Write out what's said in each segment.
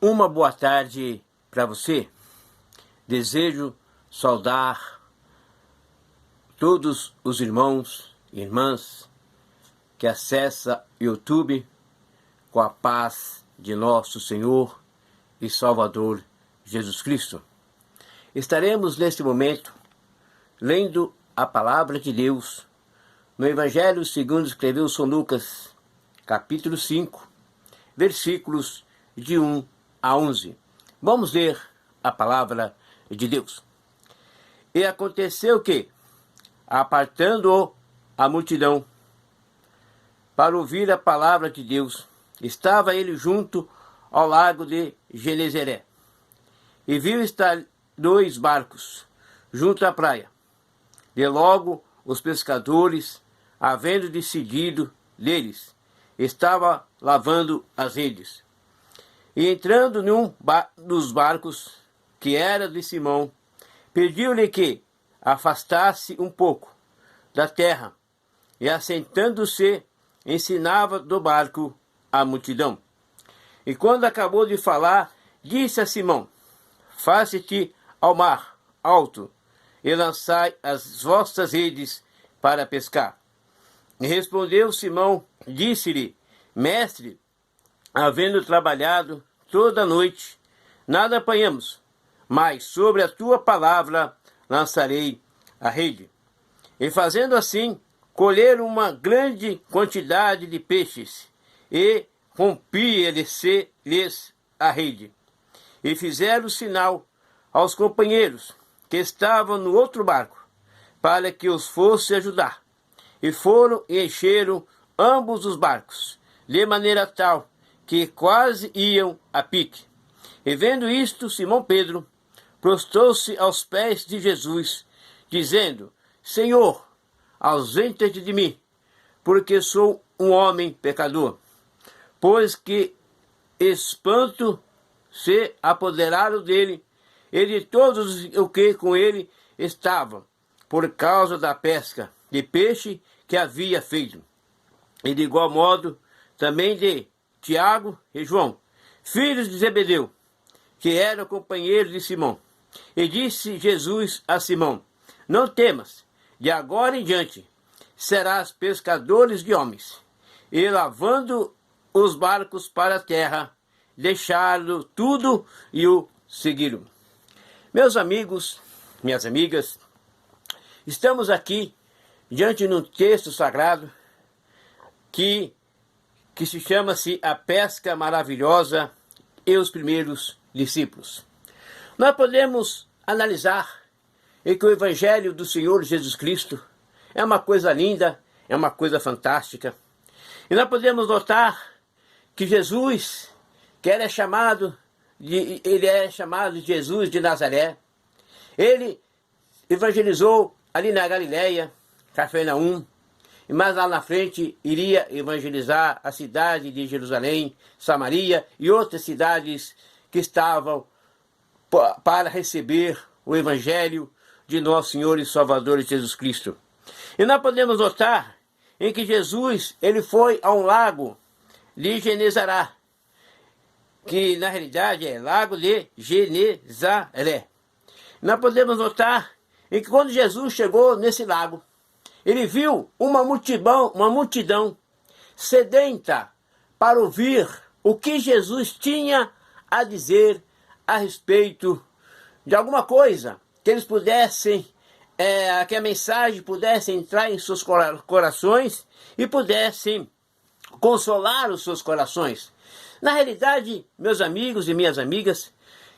Uma boa tarde para você. Desejo saudar todos os irmãos e irmãs que acessam o YouTube com a paz de nosso Senhor e Salvador Jesus Cristo. Estaremos neste momento lendo a palavra de Deus no Evangelho segundo escreveu São Lucas, capítulo 5, versículos de 1 a 11. Vamos ler a palavra de Deus. E aconteceu que, apartando a multidão para ouvir a palavra de Deus, estava ele junto ao lago de Genezaré, e viu estar 2 barcos junto à praia. De logo os pescadores, havendo decidido deles, estavam lavando as redes. E entrando num dos barcos, que era de Simão, pediu-lhe que afastasse um pouco da terra, e assentando-se, ensinava do barco a multidão. E quando acabou de falar, disse a Simão: Faze-te ao mar alto, e lançai as vossas redes para pescar. E respondeu Simão, disse-lhe: Mestre, havendo trabalhado toda a noite, nada apanhamos, mas sobre a tua palavra lançarei a rede. E fazendo assim, colheram uma grande quantidade de peixes, e rompia-lhes a rede. E fizeram sinal aos companheiros que estavam no outro barco, para que os fosse ajudar. E foram e encheram ambos os barcos, de maneira tal que quase iam a pique. E vendo isto, Simão Pedro prostrou-se aos pés de Jesus, dizendo: Senhor, ausenta-te de mim, porque sou um homem pecador. Pois que espanto se apoderaram dele e de todos os que com ele estavam, por causa da pesca de peixe que havia feito. E de igual modo também de Tiago e João, filhos de Zebedeu, que eram companheiros de Simão. E disse Jesus a Simão: Não temas, de agora em diante serás pescadores de homens. E lavando os barcos para a terra, deixaram tudo e o seguiram. Meus amigos, minhas amigas, estamos aqui diante de um texto sagrado que se chama-se A Pesca Maravilhosa e os Primeiros Discípulos. Nós podemos analisar em que o Evangelho do Senhor Jesus Cristo é uma coisa linda, é uma coisa fantástica. E nós podemos notar que Jesus, ele é chamado de Jesus de Nazaré. Ele evangelizou ali na Galileia, Cafarnaum, e mais lá na frente iria evangelizar a cidade de Jerusalém, Samaria e outras cidades que estavam para receber o Evangelho de nosso Senhor e Salvador Jesus Cristo. E nós podemos notar em que Jesus ele foi a um lago de Genezaré, que na realidade é Lago de Genezaré. Nós podemos notar em que quando Jesus chegou nesse lago, ele viu uma multidão sedenta para ouvir o que Jesus tinha a dizer a respeito de alguma coisa, que eles pudessem, que a mensagem pudesse entrar em seus corações e pudessem consolar os seus corações. Na realidade, meus amigos e minhas amigas,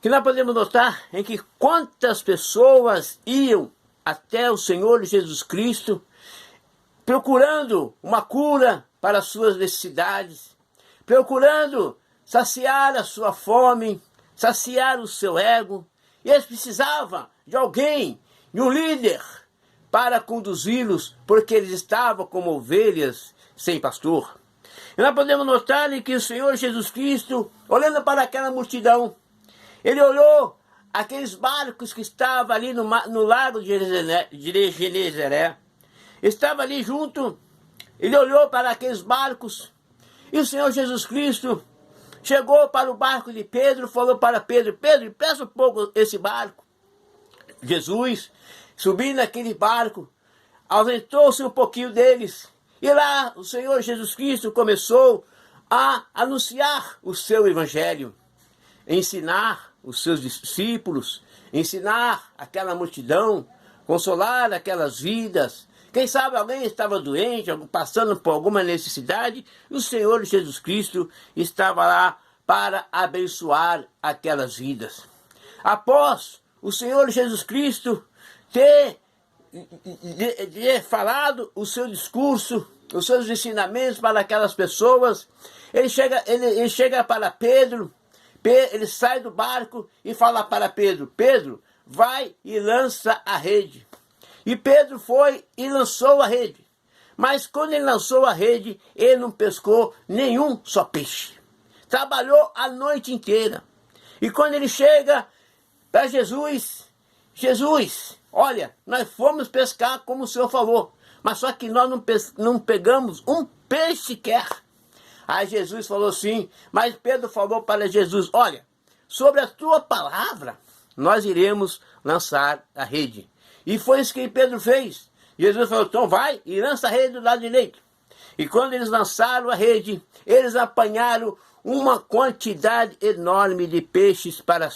que nós podemos notar em que quantas pessoas iam até o Senhor Jesus Cristo procurando uma cura para as suas necessidades, procurando saciar a sua fome, saciar o seu ego, e eles precisavam de alguém, de um líder, para conduzi-los, porque eles estavam como ovelhas sem pastor. E nós podemos notar que o Senhor Jesus Cristo, olhando para aquela multidão, ele olhou aqueles barcos que estavam ali no lago de Genezaré, estava ali junto, ele olhou para aqueles barcos, e o Senhor Jesus Cristo chegou para o barco de Pedro, falou para Pedro: Pedro, empresta um pouco esse barco. Jesus, subindo naquele barco, ausentou-se um pouquinho deles. E lá o Senhor Jesus Cristo começou a anunciar o seu evangelho, ensinar os seus discípulos, ensinar aquela multidão, consolar aquelas vidas. Quem sabe alguém estava doente, passando por alguma necessidade, e o Senhor Jesus Cristo estava lá para abençoar aquelas vidas. Após o Senhor Jesus Cristo ter falado o seu discurso, os seus ensinamentos para aquelas pessoas, ele chega para Pedro, ele sai do barco e fala para Pedro: Pedro, vai e lança a rede. E Pedro foi e lançou a rede. Mas quando ele lançou a rede, ele não pescou nenhum só peixe. Trabalhou a noite inteira. E quando ele chega para Jesus, olha, nós fomos pescar como o Senhor falou, mas só que nós não pegamos um peixe sequer. Aí Jesus falou assim, mas Pedro falou para Jesus: olha, sobre a tua palavra, nós iremos lançar a rede. E foi isso que Pedro fez. Jesus falou: então vai e lança a rede do lado direito. E quando eles lançaram a rede, eles apanharam uma quantidade enorme de peixes para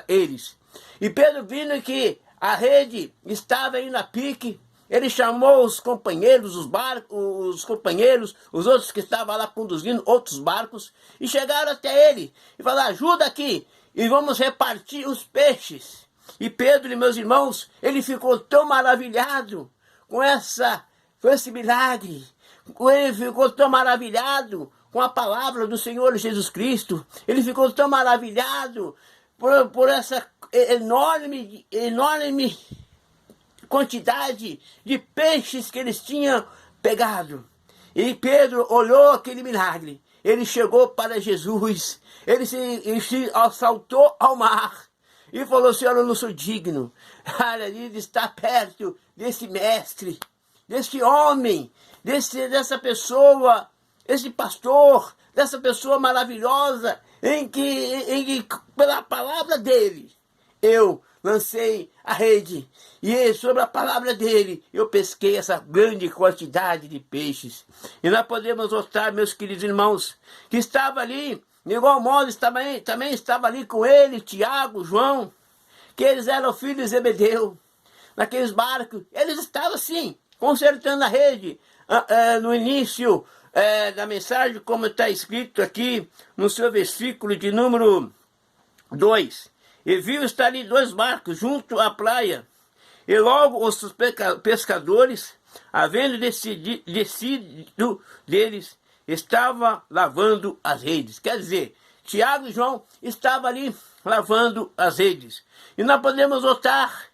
eles. E Pedro, vindo que a rede estava indo a pique, ele chamou os companheiros, os outros que estavam lá conduzindo outros barcos, e chegaram até ele e falaram: ajuda aqui e vamos repartir os peixes. E Pedro, e meus irmãos, ele ficou tão maravilhado com esse milagre, ele ficou tão maravilhado com a palavra do Senhor Jesus Cristo, ele ficou tão maravilhado por essa enorme quantidade de peixes que eles tinham pegado. E Pedro olhou aquele milagre, ele chegou para Jesus, ele se saltou ao mar e falou: Senhor, eu não sou digno de estar perto desse mestre, desse homem, dessa pessoa, esse pastor, dessa pessoa maravilhosa, em que pela palavra dele eu lancei a rede, e sobre a palavra dele eu pesquei essa grande quantidade de peixes. E nós podemos notar, meus queridos irmãos, que estava ali, de igual modo também estava ali com ele Tiago, João, que eles eram filhos de Zebedeu, naqueles barcos. Eles estavam assim, consertando a rede, no início da mensagem, como está escrito aqui no seu versículo de número 2. E viu estar ali 2 barcos junto à praia. E logo os pescadores, havendo descido deles, estavam lavando as redes. Quer dizer, Tiago e João estavam ali lavando as redes. E nós podemos notar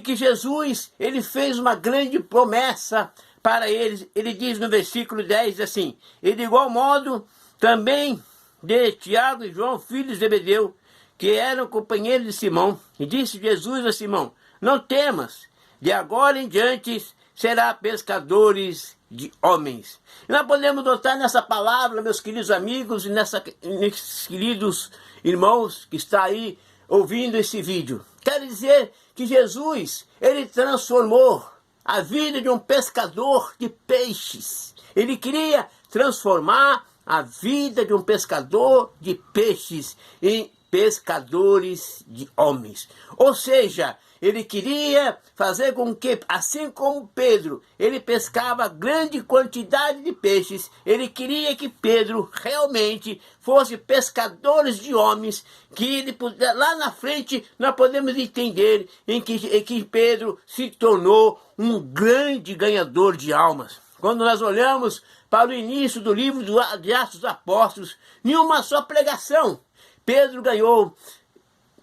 que Jesus, ele fez uma grande promessa para eles. Ele diz no versículo 10 assim: e de igual modo também de Tiago e João, filhos de Zebedeu, que eram companheiros de Simão. E disse Jesus a Simão: não temas, de agora em diante será pescadores de homens. E nós podemos notar nessa palavra, meus queridos amigos, e nesses queridos irmãos que está aí ouvindo esse vídeo, quer dizer que Jesus, ele transformou a vida de um pescador de peixes. Ele queria transformar a vida de um pescador de peixes em pescadores de homens. Ou seja, ele queria fazer com que, assim como Pedro, ele pescava grande quantidade de peixes, ele queria que Pedro realmente fosse pescadores de homens, que ele, lá na frente nós podemos entender em que Pedro se tornou um grande ganhador de almas. Quando nós olhamos para o início do livro de Atos dos Apóstolos, em uma só pregação, Pedro ganhou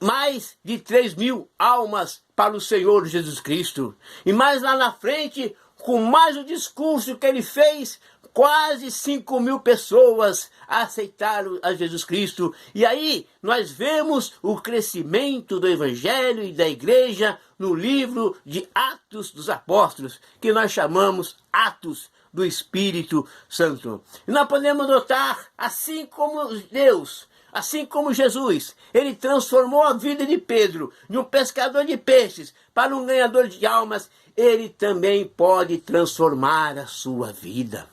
mais de 3.000 almas para o Senhor Jesus Cristo. E mais lá na frente, com mais o discurso que ele fez, quase 5.000 pessoas aceitaram a Jesus Cristo. E aí nós vemos o crescimento do Evangelho e da Igreja no livro de Atos dos Apóstolos, que nós chamamos Atos do Espírito Santo. E nós podemos notar, assim como Deus Assim como Jesus, ele transformou a vida de Pedro, de um pescador de peixes, para um ganhador de almas, ele também pode transformar a sua vida.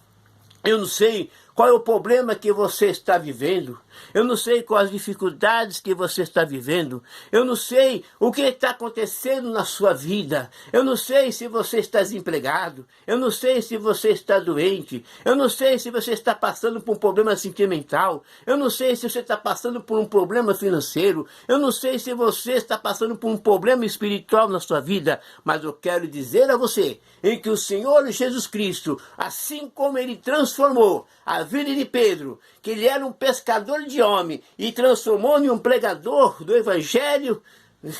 Eu não sei qual é o problema que você está vivendo. Eu não sei quais as dificuldades que você está vivendo. Eu não sei o que está acontecendo na sua vida. Eu não sei se você está desempregado. Eu não sei se você está doente. Eu não sei se você está passando por um problema sentimental. Eu não sei se você está passando por um problema financeiro. Eu não sei se você está passando por um problema espiritual na sua vida. Mas eu quero dizer a você em que o Senhor Jesus Cristo, assim como ele transformou a vida de Pedro, que ele era um pescador de homem e transformou em um pregador do Evangelho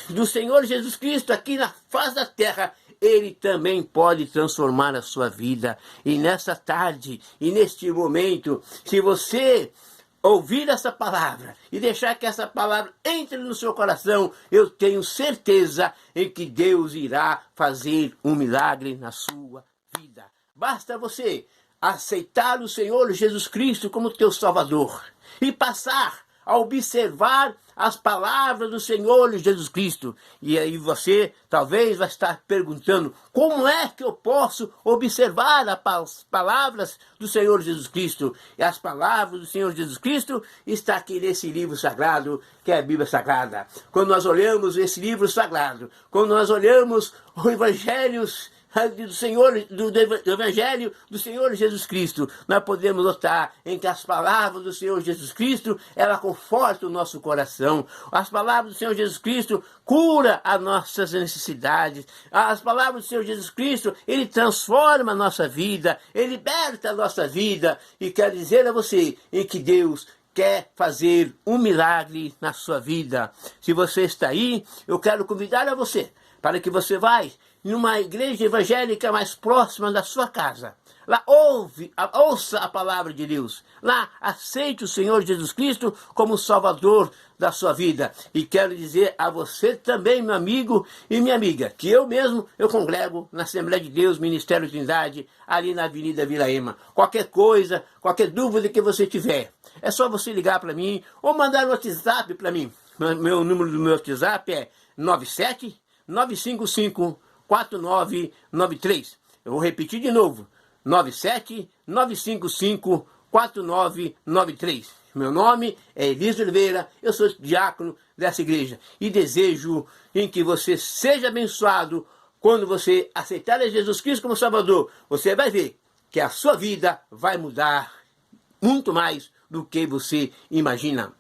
do Senhor Jesus Cristo aqui na face da terra, ele também pode transformar a sua vida. E nessa tarde, e neste momento, se você ouvir essa palavra e deixar que essa palavra entre no seu coração, eu tenho certeza em que Deus irá fazer um milagre na sua vida. Basta você aceitar o Senhor Jesus Cristo como teu Salvador e passar a observar as palavras do Senhor Jesus Cristo. E aí você talvez vai estar perguntando, como é que eu posso observar as palavras do Senhor Jesus Cristo? E as palavras do Senhor Jesus Cristo está aqui nesse livro sagrado, que é a Bíblia Sagrada. Quando nós olhamos esse livro sagrado, quando nós olhamos o Evangelho do Evangelho do Senhor Jesus Cristo, nós podemos notar em que as palavras do Senhor Jesus Cristo, ela conforta o nosso coração. As palavras do Senhor Jesus Cristo cura as nossas necessidades. As palavras do Senhor Jesus Cristo, ele transforma a nossa vida, ele liberta a nossa vida. E quero dizer a você em que Deus quer fazer um milagre na sua vida. Se você está aí, eu quero convidar a você para que você vá numa igreja evangélica mais próxima da sua casa. Lá ouça a palavra de Deus. Lá aceite o Senhor Jesus Cristo como Salvador da sua vida. E quero dizer a você também, meu amigo e minha amiga, que eu mesmo, eu congrego na Assembleia de Deus, Ministério Trindade, ali na Avenida Vila Ema. Qualquer coisa, qualquer dúvida que você tiver, é só você ligar para mim ou mandar um WhatsApp para mim. Meu número do meu WhatsApp é 97 955 4993. Eu vou repetir de novo. 97 955 4993. Meu nome é Elias Oliveira, eu sou diácono dessa igreja e desejo em que você seja abençoado. Quando você aceitar Jesus Cristo como Salvador, você vai ver que a sua vida vai mudar muito mais do que você imagina.